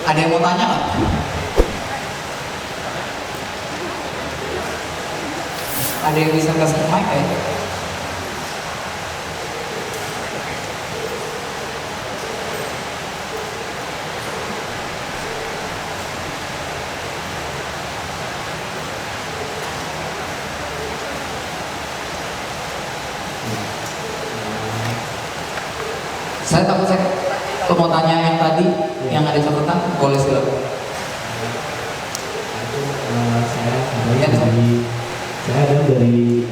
Ada yang mau tanya nggak? Ada yang bisa kasih mic ya? Saya takut saya mau tanya yang tadi yang ada catatan, boleh silakan. Saya ada dari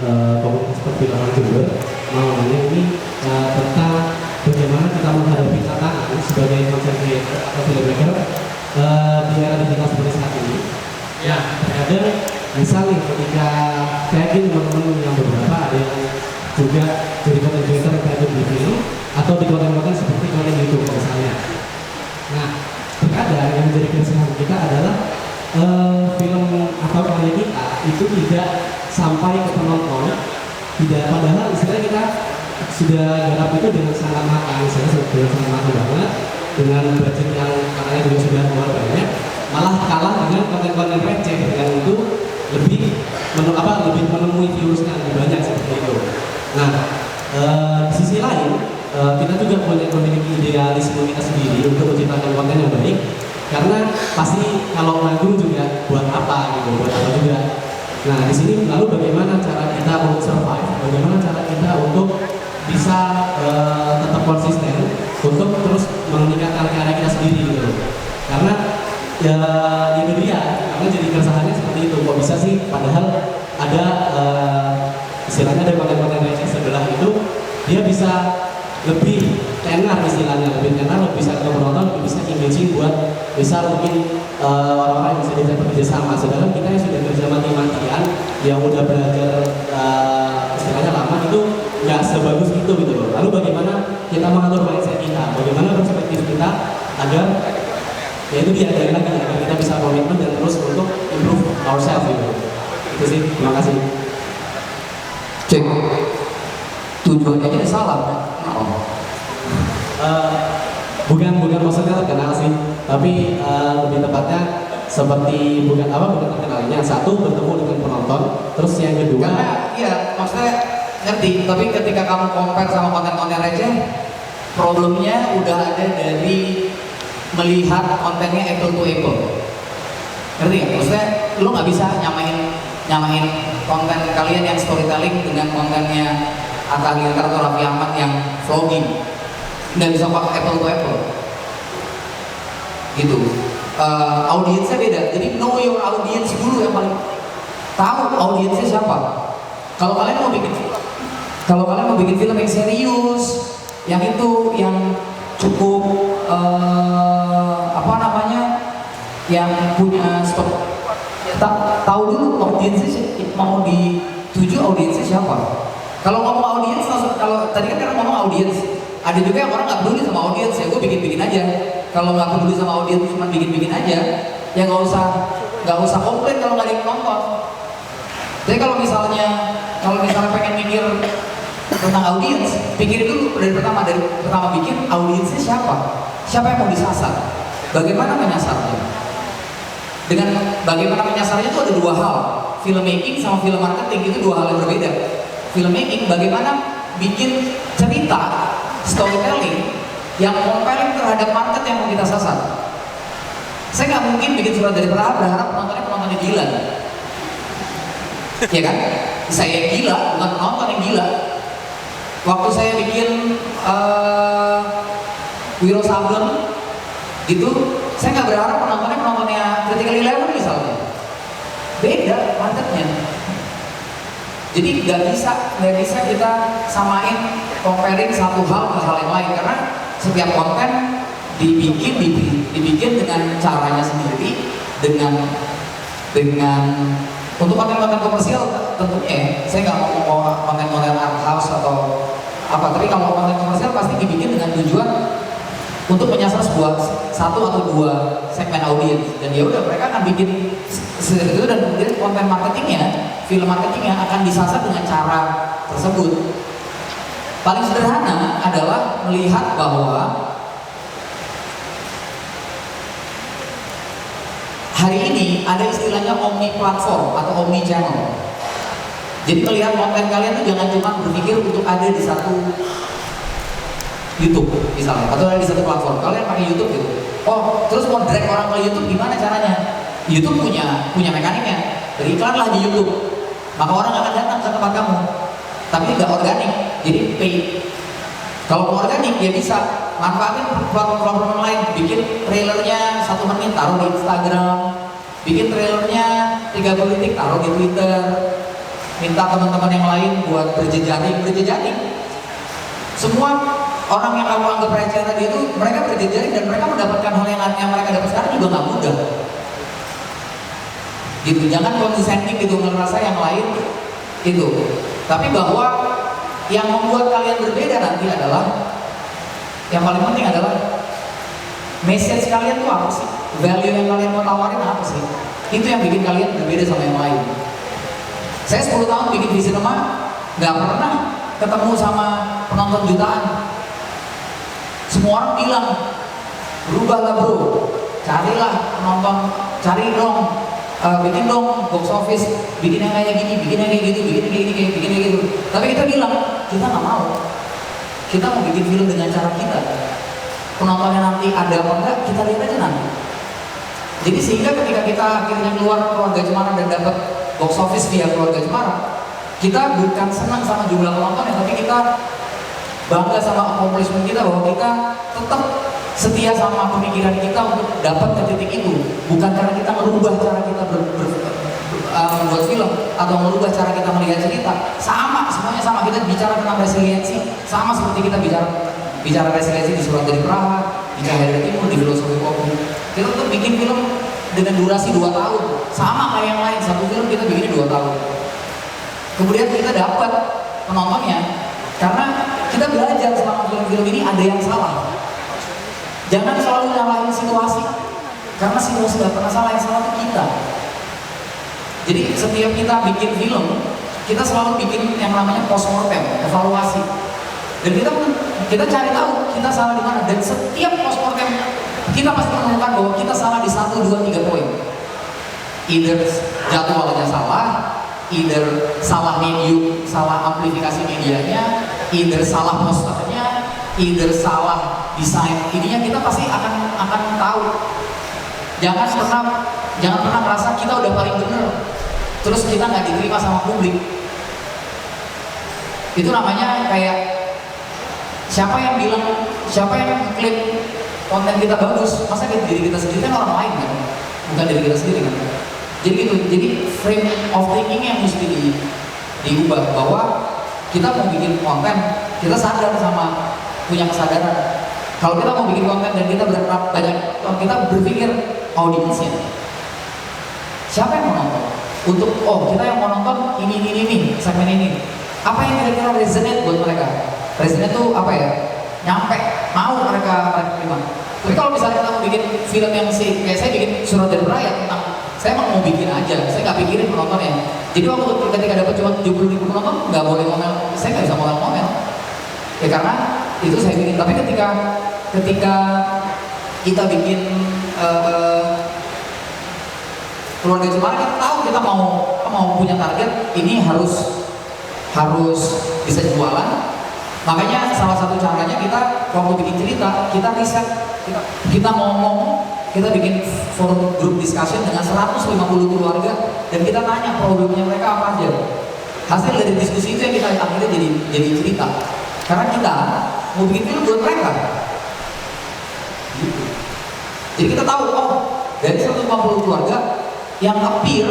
komunitas perfilman Jember. Namanya ini tentang bagaimana kita menghadapi tantangan sebagai content creator atau filmmaker di era digital seperti saat ini. Ya, terkadang misalnya ketika saya yakin teman-teman yang beberapa ada yang juga jadi content creator yang kreatif di film atau di konten-konten seperti konten YouTube misalnya. Nah, terkadang yang menjadi keresahan kita adalah film atau karya kita itu tidak sampai ke penonton, tidak, padahal istilahnya kita sudah garap itu dengan sangat matang, saya sudah sangat matang banget dengan budget yang katanya juga sudah keluar banyak, malah kalah dengan konten-konten receh yang itu lebih lebih menemui viewsnya lebih banyak seperti itu. Nah, di sisi lain kita juga memiliki idealisme kita sendiri untuk menciptakan konten yang baik, karena pasti kalau nanggung juga buat apa gitu, buat apa juga. Nah, di sini lalu bagaimana cara kita untuk survive, bagaimana cara kita untuk bisa tetap konsisten untuk terus meningkatkan karya kita sendiri gitu. Karena ya itu dia, karena jadi keresahannya seperti itu, kok bisa sih padahal ada istilahnya ada konten-konten receh sebelah itu dia bisa lebih tenar, istilahnya lebih tenar, lebih bisa kita penonton, lebih bisa engaging buat bisa mungkin orang-orang yang bisa diajak bekerja sama. Sedangkan kita yang sudah kerja mati-matian, yang udah belajar istilahnya lama itu nggak sebagus itu gitu loh. Lalu bagaimana kita mengatur mindset kita, bagaimana perspektif kita agar ya itu dia dari lagi agar kita bisa komitmen dan terus untuk improve ourselves gitu. Itu sih, terima kasih. Cek tujuannya aja salah kan? Bukan maksudnya terkenal sih, tapi lebih tepatnya seperti bukan terkenalnya. Satu, bertemu dengan penonton, terus yang kedua Karena iya maksudnya ngerti, tapi ketika kamu compare sama konten-konten receh, problemnya udah ada dari melihat kontennya apple to apple. Ngerti nggak? Maksudnya lo nggak bisa nyamain konten kalian yang storytelling dengan kontennya Atta Halilintar atau Raffi Ahmad yang vlogging. Nggak bisa pakai apple to apple gitu. Audiensnya beda, jadi know your audience dulu yang paling tahu audiensnya siapa. Kalau kalian mau bikin film yang serius, yang itu yang cukup yang punya stok, tahu dulu audiensnya mau dituju audiensnya siapa. Kalau ngomong audiens, kalau tadi kan karena ngomong audiens, ada juga yang orang nggak peduli sama audiens, ya gue bikin aja. Kalau nggak peduli sama audiens, cuma bikin aja, ya nggak usah komplain kalau nggak ada yang nonton. Jadi kalau misalnya pengen mikir tentang audiens, pikirin dulu dari pertama bikin audiensnya siapa yang mau disasar, bagaimana menyasarnya. Dengan bagaimana menyasarnya itu ada dua hal, filmmaking sama film marketing itu dua hal yang berbeda. Filmmaking bagaimana bikin cerita storytelling yang compelling terhadap market yang mau kita sasar. Saya nggak mungkin bikin surat dari berharap penontonnya gila, ya kan? Saya yang gila, bukan penonton yang gila. Waktu saya bikin Wiro Sableng gitu, saya nggak berharap penontonnya Critical Eleven misalnya. Beda marketnya. Jadi nggak bisa kita samain, comparing satu hal ke hal yang lain, karena setiap konten dibikin dengan caranya sendiri, dengan untuk konten-konten komersial tentunya. Saya nggak mau konten-konten art house atau apa, tapi kalau konten komersial pasti dibikin dengan tujuan untuk menyasar satu atau dua segmen audiens, dan ya udah mereka akan bikin itu, dan kemudian konten marketingnya, film marketingnya akan disasar dengan cara tersebut. Paling sederhana adalah melihat bahwa hari ini ada istilahnya omni platform atau omni channel. Jadi melihat konten kalian tuh jangan cuma berpikir untuk ada di satu YouTube misalnya, atau ada di satu platform. Kalian pakai YouTube gitu. Oh, terus mau drag orang ke YouTube gimana caranya? YouTube punya mekaniknya. Beriklan lah di YouTube, maka orang akan datang ke tempat kamu. Tapi nggak organik, jadi paid. Kalau mau organik, ya bisa manfaatin platform lain. Bikin trailernya 1 menit, taruh di Instagram. Bikin trailernya 30 detik, taruh di Twitter. Minta teman-teman yang lain buat berjejaring. Semua orang yang kamu anggap receh tadi itu, mereka berjejaring dan mereka mendapatkan hal yang mereka dapat sekarang juga nggak mudah. Gitu, jangan condescending gitu ngerasa yang lain itu. Tapi bahwa yang membuat kalian berbeda nanti adalah, yang paling penting adalah message kalian tuh apa sih? Value yang kalian mau tawarin apa sih? Itu yang bikin kalian berbeda sama yang lain. Saya 10 tahun bikin di sinema, nggak pernah ketemu sama penonton jutaan. Semua orang bilang, berubahlah bro, carilah penonton, cari dong, bikin dong box office, bikin yang kayak gini, bikin yang kayak gitu, bikin yang kayak gitu. Tapi kita bilang, kita nggak mau. Kita mau bikin film dengan cara kita. Penontonnya nanti ada apa enggak, kita lihat aja nanti. Jadi sehingga ketika kita akhirnya keluar Keluarga Cemara dan dapat box office via Keluarga Cemara, kita bukan senang sama jumlah penontonnya, tapi kita bangga sama accomplishment kita, bahwa kita tetap setia sama pemikiran kita untuk dapat ke titik itu. Bukan karena kita merubah cara kita membuat film atau merubah cara kita melihat cerita. Sama, semuanya sama. Kita bicara tentang resiliensi, sama seperti kita bicara resiliensi di Surat dari Praha, di Cahaya dari Timur, di Filosofi Kopi. Kita tetap bikin film dengan durasi 2 tahun, sama kayak yang lain. Satu film kita bikinnya 2 tahun. Kemudian kita dapat penontonnya karena kita belajar selama film-film ini ada yang salah. Jangan selalu nyalahin situasi, karena situasi gak pernah salah, yang salah itu kita. Jadi setiap kita bikin film, kita selalu bikin yang namanya postmortem, evaluasi. Dan kita cari tahu kita salah di mana. Dan setiap postmortem kita pasti menemukan bahwa kita salah di 1, 2, 3 poin. Either jadwalnya salah, either salah medium, salah amplifikasi medianya, either salah posternya, either salah desain. Ininya kita pasti akan tahu. Jangan pernah merasa kita udah paling bener, terus kita nggak diterima sama publik. Itu namanya kayak siapa yang klaim konten kita bagus, masa diri kita sendiri, kan orang lain kan, bukan diri kita sendiri kan. Jadi gitu, jadi frame of thinking yang mesti diubah, bahwa kita mau bikin konten, kita sadar sama punya kesadaran. Kalau kita mau bikin konten dan kita berharap banyak, kita berpikir audiensnya siapa yang mau nonton? Untuk kita yang mau nonton ini segmen ini. Apa yang kira-kira resonate buat mereka? Resonate tuh apa ya? Nyampe, mau mereka terima. Tapi kalau misalnya kita mau bikin film yang kayak saya bikin Surat dari Praha tentang, saya emang mau bikin aja, saya nggak pikirin penontonnya. Jadi waktu ketika dapat cuma 70.000 penonton, nggak boleh ngomel, saya nggak bisa ngomel-ngomel. Ya karena itu saya bikin. Tapi ketika kita bikin Keluarga Cemara, kita tahu kita mau punya target ini harus bisa jualan. Makanya salah satu caranya kita kalau bikin cerita, kita riset, kita ngomong, kita bikin forum group discussion dengan 150 keluarga dan kita tanya problemnya mereka apa aja. Hasil dari diskusi itu yang kita akhirnya jadi cerita. Karena kita mau bikin film buat mereka. Gitu. Jadi kita tahu, dari 150 keluarga yang appear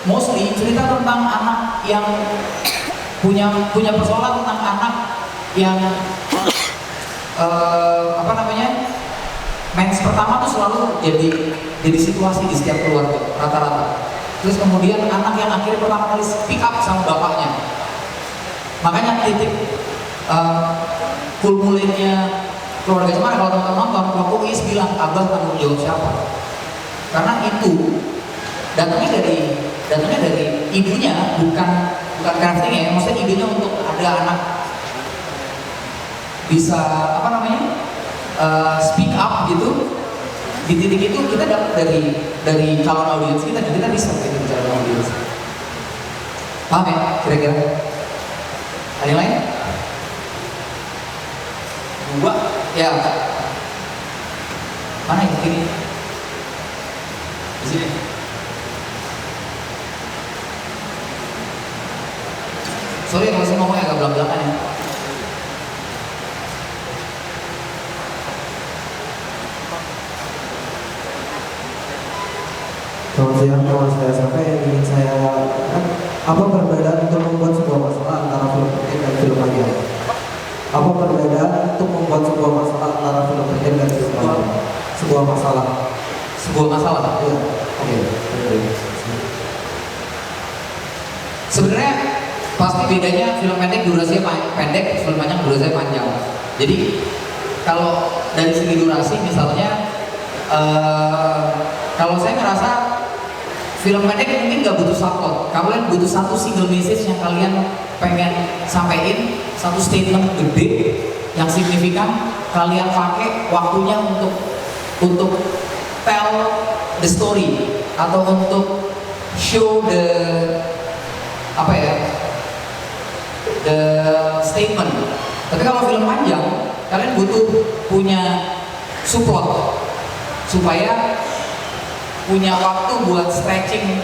mostly cerita tentang anak yang punya persoalan, tentang anak yang mens pertama tuh selalu jadi situasi di setiap keluarga rata-rata. Terus kemudian anak yang akhirnya pertama kali speak up sama bapaknya. Makanya titik kulmulinnya Keluarga Cemara, kalau teman-teman nonton, waktu Uis bilang, Abah tanggung jawab siapa? Karena itu datangnya dari ibunya, bukan crafting ya, maksudnya ibunya untuk ada anak bisa speak up gitu. di titik itu kita dapat dari calon audiens kita dan kita bisa gitu calon audiens. Paham ya kira-kira? Ada yang lain? Dua ya. Mana yang ini? Di sini. Sorry kalau saya ngomongnya agak belak-belakan ya. Selamat siang, nama saya Safa. Yang ingin saya katakan, apa perbedaan untuk membuat sebuah masalah antara film pendek dan film panjang? Apa perbedaan untuk membuat sebuah masalah antara film pendek dan film panjang? Sebuah masalah. Sebuah masalah. Iya. Oke. Sebenarnya pasti bedanya film pendek durasinya pendek, film panjang durasinya panjang. Jadi kalau dari segi durasi misalnya, kalau saya ngerasa film pendek mungkin nggak butuh subplot. Kalian butuh satu single message yang kalian pengen sampaikan, satu statement gede yang signifikan. Kalian pakai waktunya untuk tell the story atau untuk show the apa ya, the statement. Tapi kalau film panjang, kalian butuh punya subplot supaya punya waktu buat stretching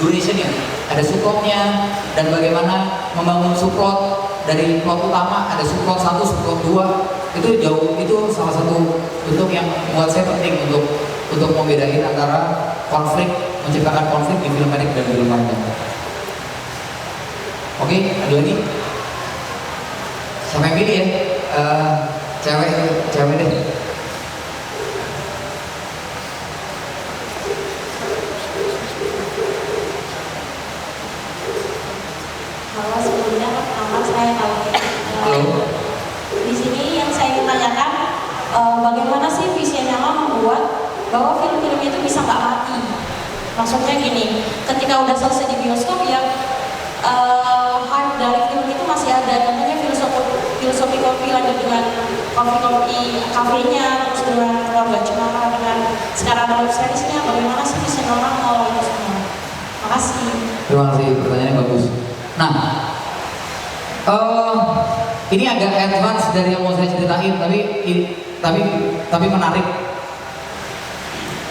durationnya, ada subplotnya dan bagaimana membangun subplot dari plot utama, ada subplot 1, subplot 2, itu salah satu bentuk yang buat saya penting untuk membedain antara konflik, menciptakan konflik di film pendek dan film panjang. Oke, ada lagi? Siapa yang pilih ya? Cewek deh. Halo, sebelumnya pertama saya Halo. di sini yang saya ingin tanyakan, bagaimana sih Vision Nyala membuat bahwa film-film itu bisa nggak mati? Maksudnya gini, ketika udah selesai di bioskop ya, hype dari film itu masih ada, namanya filosofi kopi lagi dengan kopi kafenya, terus dengan keluarga cemara, dengan sekarang ada web seriesnya. Bagaimana sih Vision Nyala mau itu semua? Makasih. Terima kasih, pertanyaannya bagus. Nah, ini agak advance dari yang mau saya ceritain, tapi menarik.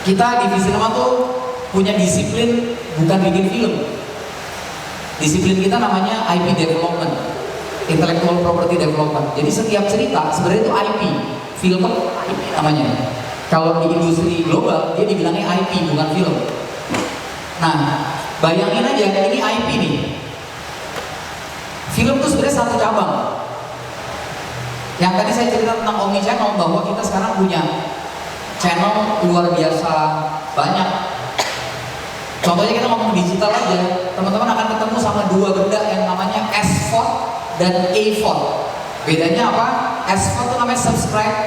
Kita di Visinema tuh punya disiplin bukan bikin film. Disiplin kita namanya IP development, intellectual property development. Jadi setiap cerita sebenarnya itu IP, film IP namanya. Kalau di industri global dia dibilangnya IP bukan film. Nah, bayangin aja ini IP nih. Film itu sebenarnya satu cabang. Yang tadi saya cerita tentang Omni Channel, bahwa kita sekarang punya channel luar biasa banyak. Contohnya kita ngomong digital aja, teman-teman akan ketemu sama dua benda yang namanya SVOD dan AVOD. Bedanya apa? SVOD itu namanya subscribe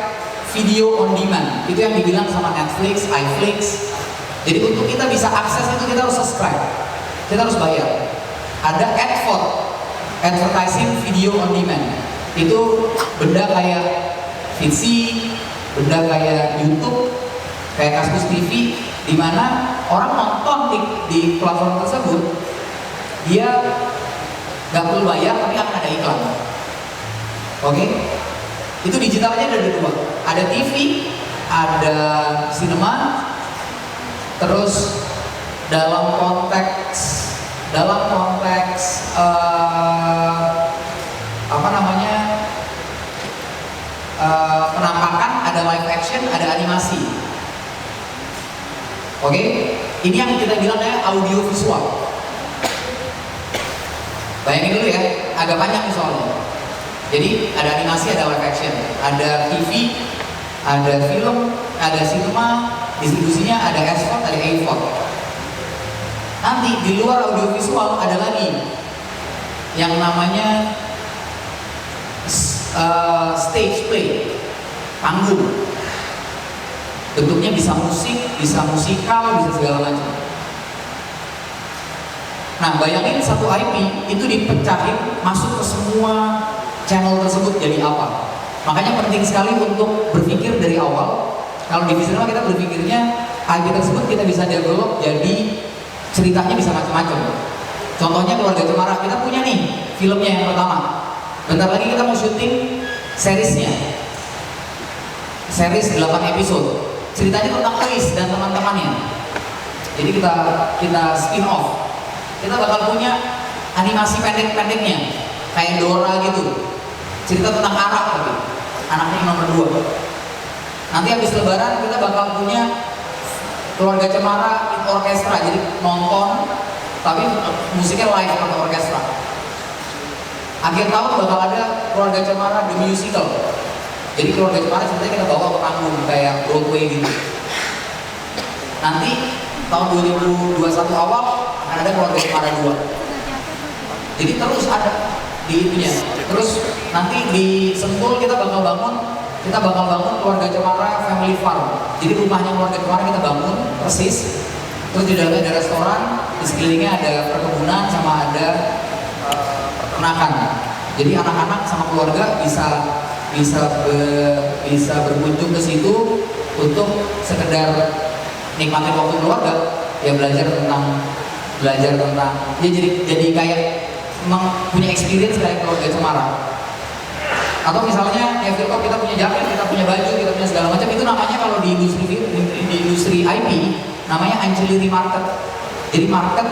video on demand. Itu yang dibilang sama Netflix, iFlix. Jadi untuk kita bisa akses itu kita harus subscribe, kita harus bayar. Ada AdVOD, advertising video on demand. Itu benda kayak Visi, benda kayak YouTube, kayak Kaskus TV, di mana orang nonton di platform tersebut, dia nggak perlu bayar tapi akan ada iklan. Oke? Itu digitalnya ada dua, ada TV, ada sinema, terus dalam konteks penampakan, ada live action, ada animasi. Oke, ini yang kita bilang kayak audio visual. Bayangin dulu ya, agak banyak nih soalnya. Jadi ada animasi, ada live action, ada TV, ada film, ada sinema, distribusinya ada SVOD, ada AVOD. Nanti di luar audio visual ada lagi yang namanya stage play, panggung. Bentuknya bisa musik, bisa musikal, bisa segala macam. Nah, bayangin satu IP itu dipecahin masuk ke semua channel tersebut jadi apa. Makanya penting sekali untuk berpikir dari awal Kalau di Visinema kita berpikirnya IP tersebut kita bisa develop jadi ceritanya bisa macam-macam. Contohnya Keluarga Cemara, kita punya nih filmnya yang pertama. Bentar lagi kita mau syuting seriesnya, series 8 episode. Ceritanya tentang Chris dan teman-temannya. Jadi kita spin off. Kita bakal punya animasi pendek-pendeknya, kayak Dora gitu. Cerita tentang Ara tapi anaknya yang nomor 2. Nanti habis Lebaran kita bakal punya Keluarga Cemara in orkestra, jadi nonton tapi musiknya live pakai orkestra. Akhir tahun bakal ada Keluarga Cemara the musical. Jadi Keluarga Cemara sebenarnya kita bawa ke panggung kayak Broadway gitu. Nanti tahun 2021 awal akan ada Keluarga Cemara 2. Jadi terus ada di itunya. Terus nanti di Sentul kita bakal bangun Keluarga Cemara Family Farm. Jadi rumahnya Keluarga Cemara kita bangun persis. Terus di dalamnya ada restoran, di sekelilingnya ada perkebunan sama ada peternakan. Jadi anak-anak sama keluarga bisa berkunjung ke situ untuk sekedar nikmatin waktu keluarga, ya belajar tentang ya jadi kayak memang punya experience kayak Keluarga Cemara. Atau misalnya ya Philco kita punya jaket, kita punya baju, kita punya segala macam, itu namanya kalau di industri IP namanya ancillary market. Jadi market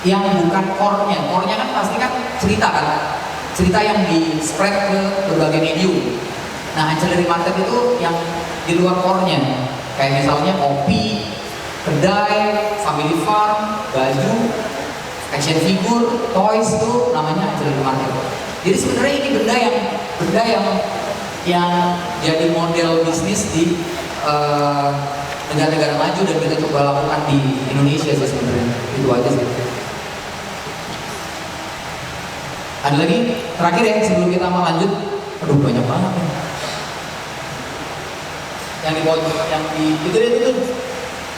yang bukan core-nya. Core-nya kan pasti kan cerita yang di spread ke berbagai medium. Nah, ancillary market itu yang di luar core-nya. Kayak misalnya kopi, kedai, family farm, baju, action figure, toys, itu namanya ancillary market. Jadi sebenarnya ini benda yang jadi model bisnis di negara-negara maju dan kita coba lakukan di Indonesia sih sebenarnya. Itu aja sih. Ada lagi terakhir ya sebelum kita mau lanjut. Aduh banyak banget nih. Yang di pojok, yang di itu.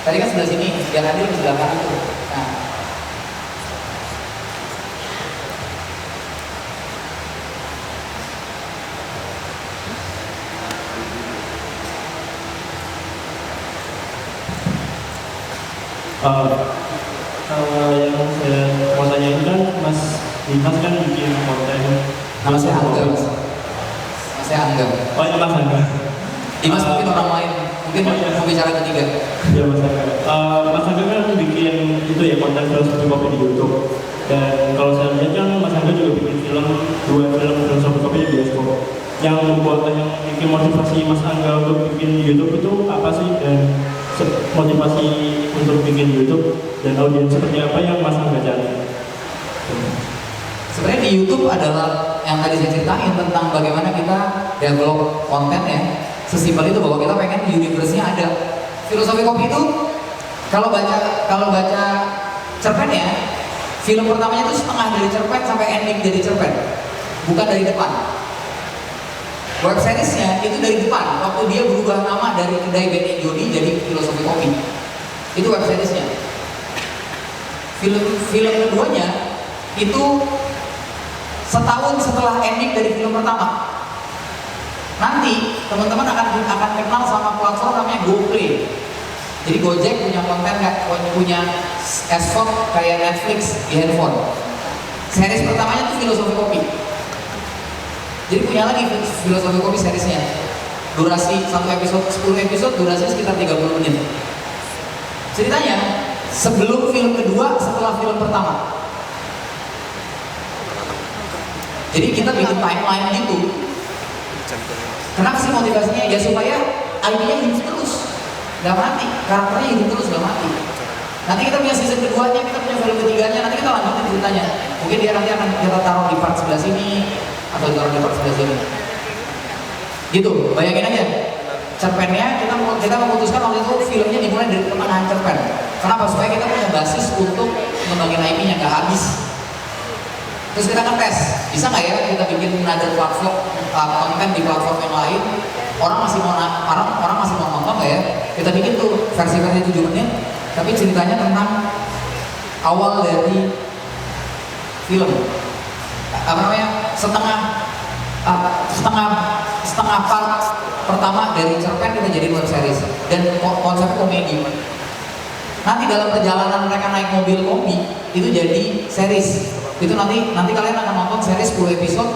Tadi kan sebelah sini, yang hadir di sebelah kanan itu. Nah. Yang saya mau tanya itu kan Mas Dimas kan bikin konten. Nama saya Angga, Mas. Mas saya Angga. Oh ini Mas Angga. Dimas mungkin orang lain, mungkin mau bicara ketiga. Ya Mas Angga. Mas Angga kan bikin itu ya konten filosofi kopi di YouTube. Dan kalau saya lihat kan Mas Angga juga bikin dua film filosofi kopi di bioskop. Yang membuat yang bikin motivasi Mas Angga untuk bikin YouTube itu apa sih, dan motivasi untuk bikin YouTube dan audiens seperti apa yang Mas Angga cari? Sebenarnya di YouTube adalah yang tadi saya ceritain tentang bagaimana kita develop konten ya. Sesimpel itu bahwa kita pengen universe-nya ada. Filosofi kopi itu kalau baca cerpen ya, film pertamanya itu setengah dari cerpen sampai ending dari cerpen, bukan dari depan. Web seriesnya itu dari depan, waktu dia berubah nama dari kedai Ben Jody jadi Filosofi Kopi. Itu web seriesnya. Film keduanya itu setahun setelah ending dari film pertama. Nanti teman-teman akan kenal sama platform namanya GoPlay. Jadi Gojek punya konten punya SVOD kayak Netflix di handphone. Series pertamanya itu Filosofi Kopi. Jadi punya lagi Filosofi Kopi seriesnya. Durasi satu episode 10 episode, durasinya sekitar 30 menit. Ceritanya sebelum film kedua, setelah film pertama. Jadi kita bikin timeline gitu. Kenapa sih motivasinya? Ya supaya IP-nya hidup terus, gak mati, karakternya hidup terus, gak mati. Nanti kita punya season keduanya, kita punya film ketiganya, nanti kita lanjutin ceritanya. Mungkin dia nanti akan kita taruh di part sebelah sini atau ditaruh di part sebelah sini. Gitu, bayangin aja. Cerpennya kita memutuskan waktu itu filmnya dimulai dari pertengahan cerpen. Kenapa? Supaya kita punya basis untuk ngembangin IP-nya gak habis. Terus kita ngetes, bisa nggak ya kita bikin another platform konten di platform yang lain? Orang masih mau nonton nggak ya? Kita bikin tuh versi 7 menit, tapi ceritanya tentang awal dari film. Apa namanya? Setengah setengah part pertama dari cerpen kita jadi web series dan konsepnya komedi. Nanti dalam perjalanan mereka naik mobil kombi itu jadi series. Itu nanti kalian akan nonton series 10 episode.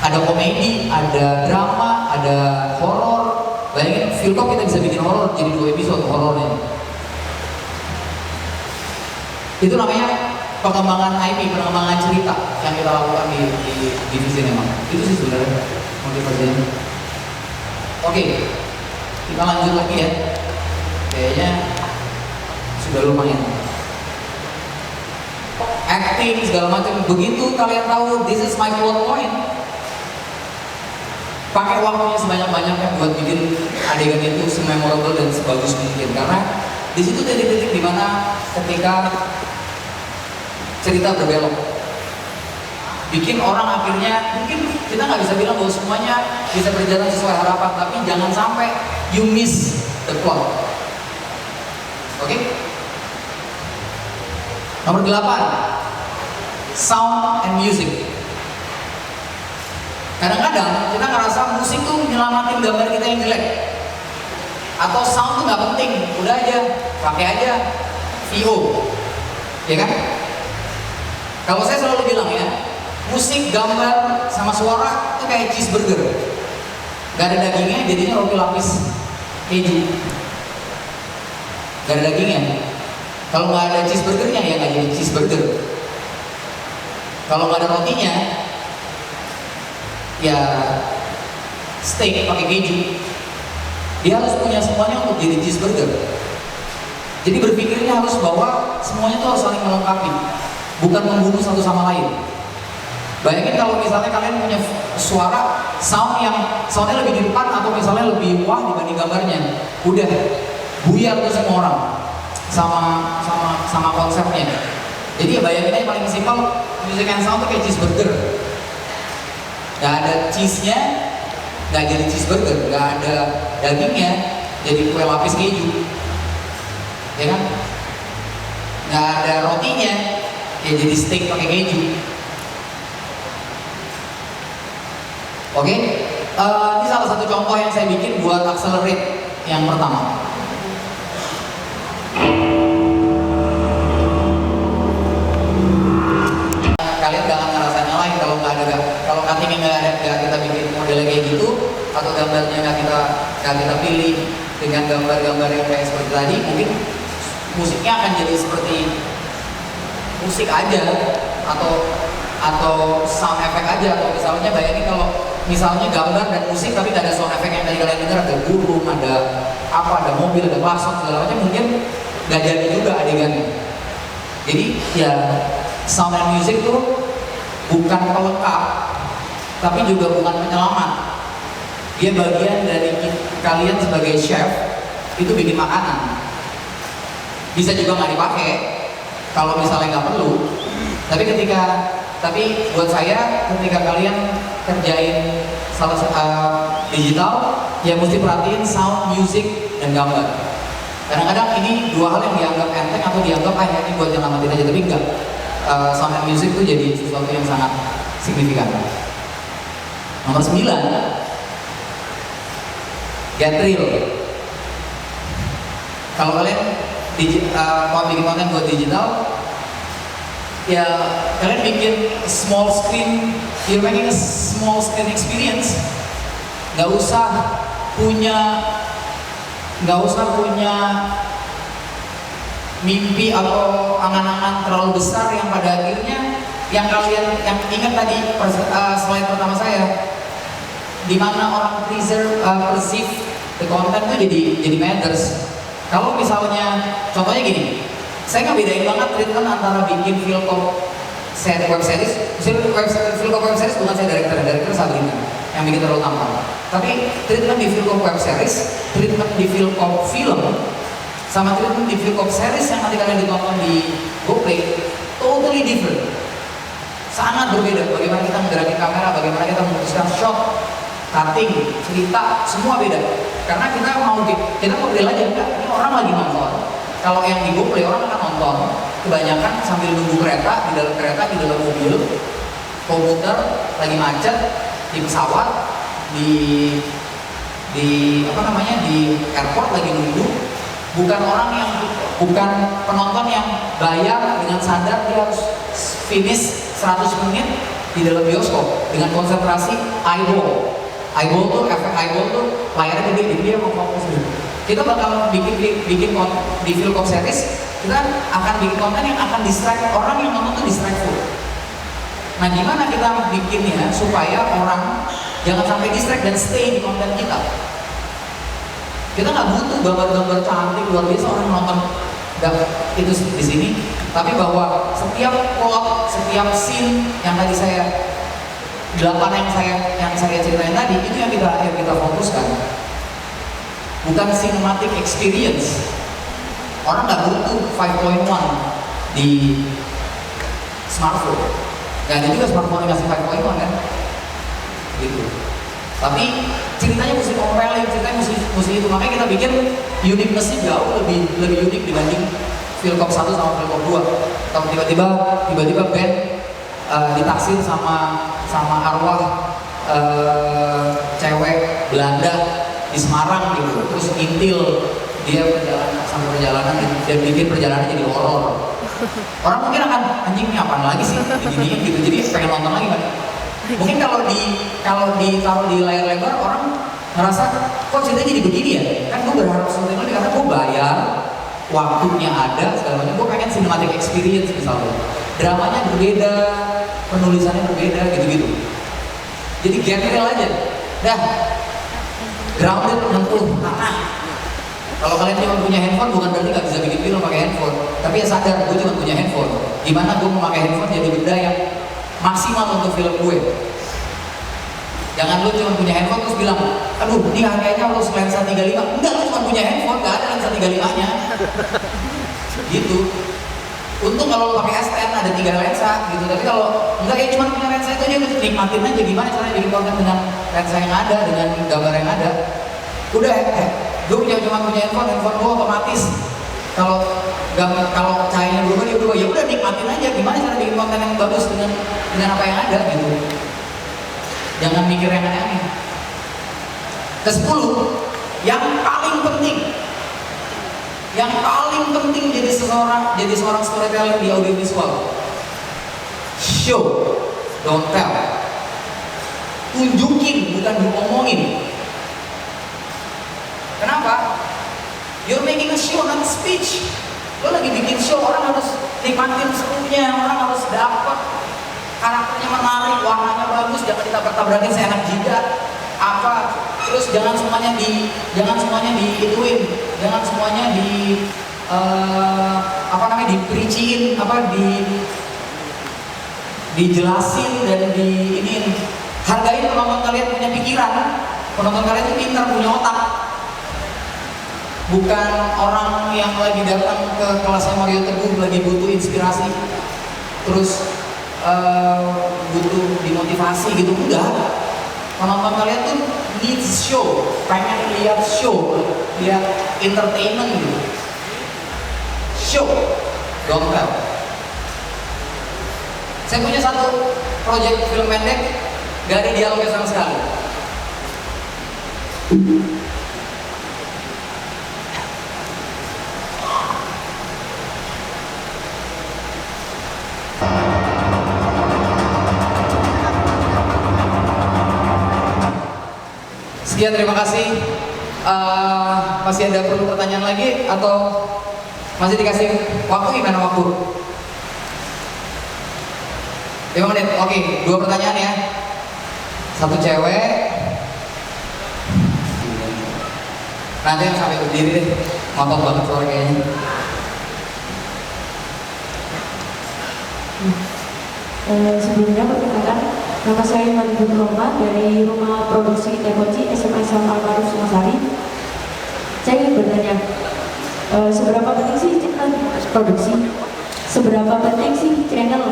Ada komedi, ada drama, ada horor. Bayangin, Philcop kita bisa bikin horor jadi 2 episode horornya. Itu namanya pengembangan IP, pengembangan cerita yang kita lakukan di divisi memang. Itu sih sebenarnya motivasinya. Oke, kita lanjut lagi ya. Kayaknya sudah lumayan. Acting segala macam. Begitu kalian tahu this is my plot point, pakai waktunya sebanyak-banyaknya buat bikin adegan itu sememorable dan sebagus mungkin, karena di situ titik-titik dimana ketika cerita berbelok, bikin orang akhirnya, mungkin kita nggak bisa bilang bahwa semuanya bisa berjalan sesuai harapan, tapi jangan sampai you miss the plot. Oke? Nomor 8, sound and music. Kadang-kadang kita ngerasa musik tuh nyelamatin gambar kita yang jelek, atau sound tuh nggak penting, udah aja pakai aja VO, ya kan? Kalau saya selalu bilang ya, musik, gambar, sama suara itu kayak cheeseburger, gak ada dagingnya jadinya roti lapis keju, gak ada dagingnya. Kalau nggak ada cheeseburgernya ya nggak jadi cheeseburger. Kalau nggak ada rotinya ya steak pakai keju. Dia harus punya semuanya untuk jadi cheeseburger. Jadi berpikirnya harus bahwa semuanya itu harus saling melengkapi, bukan membunuh satu sama lain. Bayangin kalau misalnya kalian punya suara soundnya lebih di depan atau misalnya lebih wah dibanding gambarnya, udah buyar tuh semua orang sama konsepnya. Jadi ya bayangin aja paling simpel, music and sound tuh kayak cheeseburger. Gak ada cheese-nya, gak jadi cheeseburger. Gak ada dagingnya, jadi kue lapis keju, ya kan? Gak ada rotinya, ya jadi steak pakai keju. Oke, ini salah satu contoh yang saya bikin buat accelerate yang pertama. Kalian gak akan ngerasa nyalain kalau cuttingnya nggak kita bikin modelnya kayak gitu, atau gambarnya nggak kita pilih dengan gambar-gambar yang kayak seperti tadi, mungkin musiknya akan jadi seperti musik aja atau sound effect aja. Atau misalnya bayangin kalau misalnya gambar dan musik tapi gak ada sound effect yang tadi kalian dengar, ada burung, ada mobil, ada klakson segala macam, mungkin gak jadi juga adegannya. Jadi ya sound and music tuh bukan pelengkap, tapi juga bukan penyelamat. Dia bagian dari kalian sebagai chef itu bikin makanan. Bisa juga nggak dipakai kalau misalnya nggak perlu. Tapi buat saya ketika kalian kerjain digital, ya mesti perhatiin sound, music, dan gambar. Kadang-kadang ini dua hal yang dianggap enteng atau dianggap ini buat nyelamatin aja, tapi enggak. Sound and music itu jadi sesuatu yang sangat signifikan. Nomor 9, get real. Kalau kalian mau bikin konten buat digital, ya kalian bikin small screen, you're making a small screen experience. Gak usah punya mimpi atau angan-angan terlalu besar yang pada akhirnya yang ingat tadi slide pertama saya, di mana orang perceive the content itu jadi matters. Kalau misalnya contohnya gini, saya nggak bedain banget treatment antara bikin Philcop web series. Philcop web series bukan saya director Sabrina yang bikin terlalu tampan. Tapi treatment di Philcop web series, treatment di Philcop film, sama treatment di Philcop series yang nanti kalian ditonton di GoPlay, totally different. Sangat berbeda. Bagaimana kita menggerakin kamera, bagaimana kita memutuskan shot, cutting, cerita, semua beda. Karena kita mau real aja, enggak, ini orang lagi nonton. Kalau yang di GoPlay orang akan nonton kebanyakan sambil nunggu kereta, di dalam mobil, komputer, lagi macet, di pesawat, di apa namanya di airport lagi nunggu, bukan penonton yang bayar dengan sadar dia harus finish 100 menit di dalam bioskop dengan konsentrasi eyeball tuh, efek eyeball tuh layarnya gede, jadi dia mau fokus dulu. Kita bakal bikin di Filcom series, kita akan bikin konten yang akan distract orang yang nonton tuh distractful. Nah, gimana kita bikinnya supaya orang jangan sampai distract dan stay di konten kita? Kita nggak butuh gambar-gambar cantik luar biasa orang nonton itu di sini, tapi bahwa setiap plot, setiap scene yang tadi saya 8 yang saya ceritain tadi itu yang kita fokuskan, bukan cinematic experience. Orang nggak butuh 5.1 di smartphone, nggak ada juga smartphone yang ngasih 5.1 kan, gitu. Tapi ceritanya mesti compelling, ceritanya mesti itu, makanya kita bikin uniqueness-nya jauh lebih unik dibanding Filcom 1 sama Filcom 2. Kalau tiba-tiba band ditaksir sama arwah cewek Belanda di Semarang gitu, terus ngintil dia perjalanan dan bikin perjalanan jadi horor. Orang mungkin akan anjing ini apaan lagi sih begini gitu, jadi pengen nonton lagi kan. Mungkin kalau ditaruh di layar lebar orang ngerasa kok ceritanya jadi begini ya, kan gue berharap sesuatu lebih karena gue bayar, waktunya ada segala macam, gue pengen cinematic experience misalnya, dramanya berbeda, penulisannya berbeda gitu-gitu. Jadi genre aja, dah grounded, menyentuh tanah. Kalau kalian cuma punya handphone bukan berarti nggak bisa bikin film pakai handphone, tapi ya sadar gue cuma punya handphone. Gimana gue memakai handphone jadi benda yang maksimal untuk film gue. Jangan lu cuma punya handphone terus bilang, aduh ini harganya harus lensa 35. Enggak, lu cuma punya handphone, gak ada lensa 35-nya. Gitu. Untung kalau lu pakai S10 ada 3 lensa gitu. Tapi kalau enggak ya cuma punya lensa itu aja, nikmatin aja gimana caranya bikin konten dengan lensa yang ada, dengan gambar yang ada. Udah gue cuma punya handphone gue otomatis. Kalau cahayanya berubah ya udah nikmatin aja gimana cara bikin konten yang bagus dengan apa yang ada gitu. Jangan mikir yang aneh-aneh. Ke-10, yang paling penting jadi seorang storyteller di audiovisual. Show, don't tell. Tunjukin, bukan diomongin. Kenapa? You're making a show, not a speech. Lo lagi bikin show, orang harus nikmatin serunya, orang harus dapat karakternya menarik, warnanya bagus, jangan ditabrak-tabrakin seenak jidat. Terus jangan semuanya diituin, jangan semuanya dipericiin, dijelasin dan diinin. Hargain penonton kalian punya pikiran, penonton kalian itu pintar, punya otak. Bukan orang yang lagi datang ke kelasnya Mario Teguh lagi butuh inspirasi, terus butuh dimotivasi gitu, enggak. Penonton kalian tuh needs show, pengen lihat show, lihat entertainment gitu. Show, don't tell. Saya punya satu proyek film pendek, gak ada dialognya sama sekali. Sekian, terima kasih. Masih ada perlu pertanyaan lagi atau masih dikasih waktu? Gimana waktu? 5 menit. Oke, 2 pertanyaan ya. Satu cewek. Nanti yang sampai berdiri deh. Ngotot banget suara kayaknya. Sebelumnya perkenalkan, nama saya Iman Roma dari Rumah Produksi Tekoci SMA Islam Al-Maruf Sumasari. Saya ingin bertanya, seberapa penting sih produksi? Seberapa penting sih channel,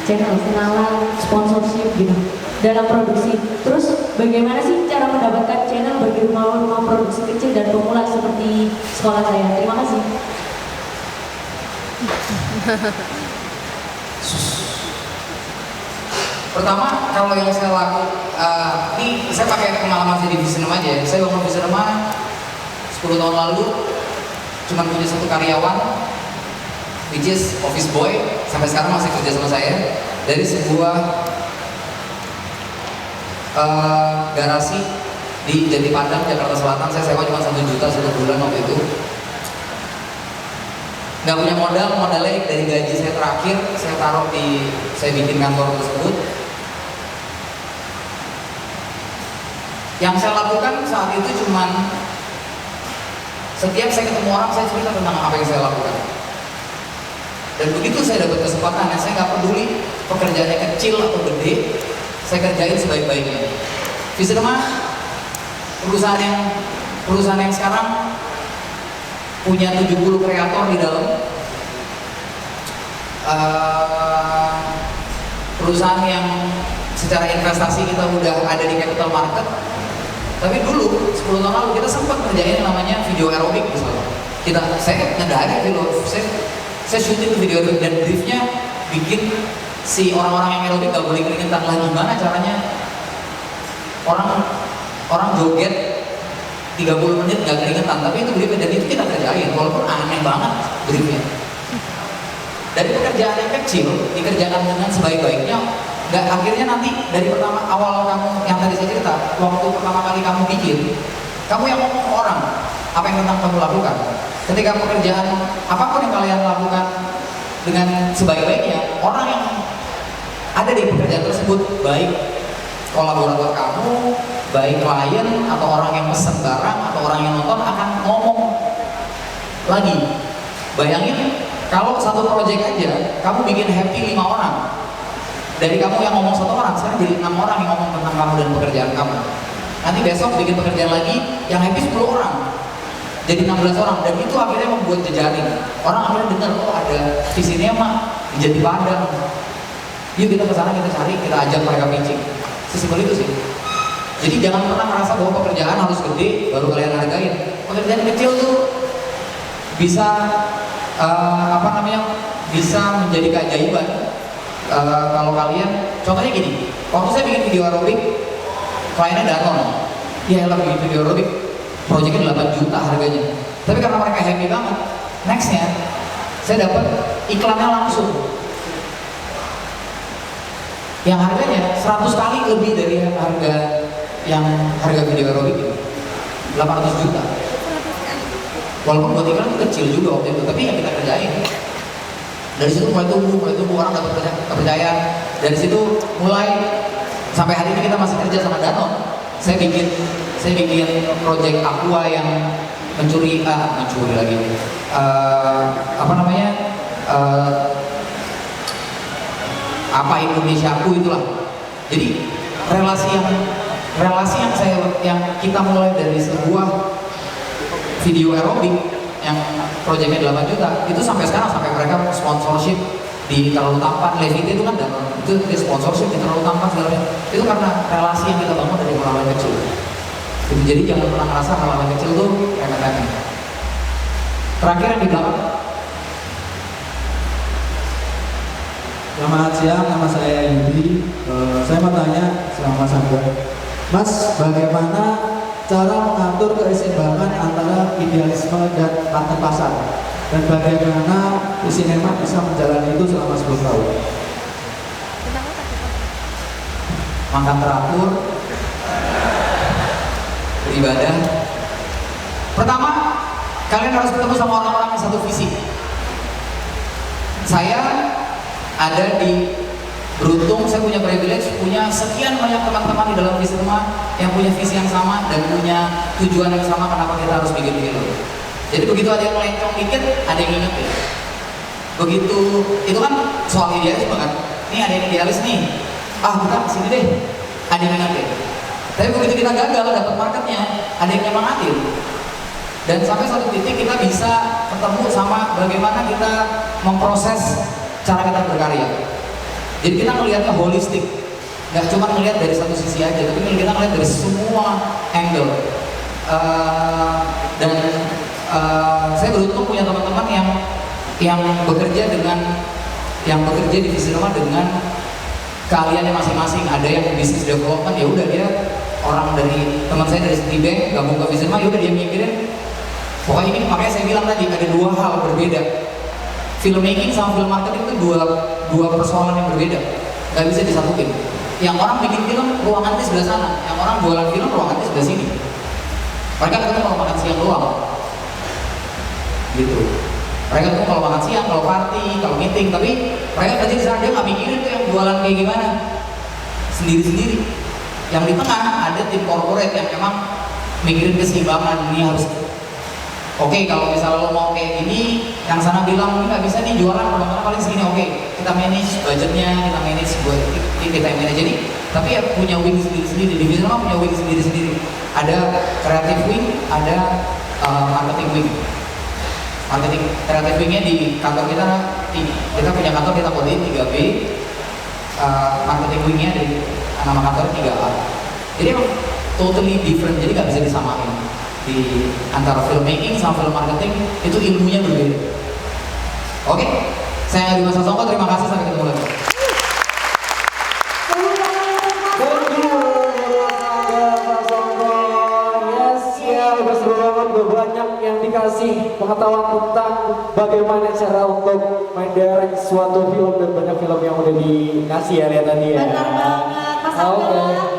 kenalan, sponsorship gitu dalam produksi? Terus bagaimana sih cara mendapatkan channel bagi rumah produksi kecil dan pemula seperti sekolah saya? Terima kasih. Pertama, kalau yang saya ini saya pakai pengalaman saya di Visinema aja ya. Saya bangun Visinema 10 tahun lalu, cuma punya satu karyawan, which is office boy, sampai sekarang masih kerja sama saya, dari sebuah garasi di Jati Padang, Jakarta Selatan. Saya sewa cuma 1 juta 1 bulan waktu itu. Nggak punya modalnya dari gaji saya terakhir, saya bikin kantor tersebut. Yang saya lakukan saat itu cuman setiap saya ketemu orang, saya cerita tentang apa yang saya lakukan. Dan begitu saya dapat kesempatan, saya nggak peduli pekerjaannya kecil atau gede, saya kerjain sebaik-baiknya. Visinema perusahaan yang sekarang punya 70 kreator di dalam. Perusahaan yang secara investasi kita udah ada di capital market. Tapi dulu 10 tahun lalu kita sempat ngerjain yang namanya video aerobik misalnya. Saya ngedari saya syuting video aerobik, dan briefnya bikin si orang-orang yang aerobik gak boleh keringetan lah. Gimana caranya orang joget 30 menit gak keringetan, tapi itu briefnya, dan itu kita kerjain walaupun aneh banget briefnya. Dari pekerjaan yang kecil dikerjakan dengan sebaik-baiknya. Akhirnya nanti dari awal kamu yang tadi saya cerita, waktu pertama kali kamu bikin, kamu yang ngomong ke orang apa yang tentang kamu lakukan. Ketika pekerjaan apapun yang kalian lakukan dengan sebaik-baiknya, orang yang ada di pekerjaan tersebut, baik kolaborator kamu, baik klien atau orang yang pesen barang atau orang yang nonton, akan ngomong lagi. Bayangin kalau satu project aja kamu bikin happy 5 orang. Dari kamu yang ngomong 1 orang, sekarang jadi 6 orang yang ngomong tentang kamu dan pekerjaan kamu. Nanti besok bikin pekerjaan lagi, yang happy 10 orang, jadi 16 orang, dan itu akhirnya membuat jejaring. Orang akhirnya dengar, oh ada Visinema di Jati Padang. Yuk kita kesana, kita cari, kita ajak mereka pitching. Sesimpel itu sih. Jadi jangan pernah merasa bahwa pekerjaan harus gede baru kalian hargain. Pekerjaan kecil tuh bisa bisa menjadi keajaiban. Kalau kalian, contohnya gini, waktu saya bikin video aerobik, kliennya datang, ya elah bikin video aerobik, proyeknya 8 juta harganya. Tapi karena mereka happy banget, nextnya saya dapat iklannya langsung, yang harganya 100 kali lebih dari harga video aerobik itu, 800 juta. Walaupun buat iklan kecil juga waktu itu, tapi ya kita kerjain. Dari situ mulai tumbuh orang dapat kepercayaan. Dari situ mulai sampai hari ini kita masih kerja sama Danone. Saya bikin project Aqua yang mencuri lagi. Apa Indonesiaku itulah. Jadi relasi yang kita mulai dari sebuah video aerobik yang proyeknya 8 juta itu sampai sekarang, sampai mereka sponsorship di Terlalu Tampan, Levite itu kan, dan itu dia sponsorship di Terlalu Tampan segalanya. Itu karena relasi yang kita bangun dari hal-hal kecil. Jadi jangan pernah ngerasa hal-hal kecil tuh remeh-temeh. Terakhir yang di belakang. Selamat siang, nama saya Yudi. Saya mau tanya sama Mas Angga. Mas, bagaimana cara mengatur keseimbangan antara idealisme dan tata pasar, dan bagaimana Visinema bisa menjalani itu selama 10 tahun? Makan teratur, beribadah. Pertama, kalian harus ketemu sama orang-orang yang satu visi. Saya ada di beruntung, saya punya privilege, punya sekian banyak teman-teman di dalam Visinema yang punya visi yang sama dan punya tujuan yang sama kenapa kita harus bikin film. Jadi begitu ada yang melencong dikit, ada yang inget ya. Begitu, itu kan soal idealisme kan. Ini ada yang idealis nih, kita kesini deh, ada yang inget ya. Tapi begitu kita gagal dapat marketnya, ada yang nyemangatin. Dan sampai satu titik kita bisa ketemu sama bagaimana kita memproses cara kita berkarya. Jadi kita melihatnya holistik, nggak cuma melihat dari satu sisi aja, tapi kita melihat dari semua angle. Saya beruntung punya teman-teman yang bekerja di Visinema dengan keahliannya masing-masing. Ada yang bisnis development, ya udah dia orang dari teman saya dari Citibank gabung ke Vision, ya udah dia mikirin. Pokoknya ini makanya saya bilang tadi ada dua hal berbeda. Filmmaking sama film marketing itu dua persoalan yang berbeda, nggak bisa disatuin. Yang orang bikin film ruangan di sebelah sana, yang orang jualan film ruangan di sebelah sini. Mereka ketemu kalau makan siang doang, gitu. Mereka ketemu kalau makan siang, kalau party, kalau meeting, tapi mereka kerja di sana, dia nggak mikirin tuh yang jualan kayak gimana, sendiri-sendiri. Yang di tengah ada tim corporate yang memang mikirin keseimbangan, ini harus oke, kalau misalnya lo mau kayak gini, yang sana bilang ini nggak bisa nih jualan, penonton paling segini, oke, kita manage budgetnya, kita manage kita manage. Jadi, tapi ya punya wing sendiri-sendiri. Divisi mah punya wing sendiri-sendiri. Ada creative wing, ada marketing wing. Marketing creative wingnya di kantor kita punya kantor kita kodein 3B, marketing wingnya di nama kantor 3A. Jadi emang totally different, jadi nggak bisa disamain. Di antara filmmaking sama film marketing itu ilmunya berbeda. Oke, saya Adi Mas Songko, terima kasih, sampai ketemu lagi. Banyak yang dikasih pengetahuan tentang bagaimana cara untuk mendirect suatu film dan banyak film yang udah dikasih ya tadi ya. Benar banget, Mas Oke. Angga.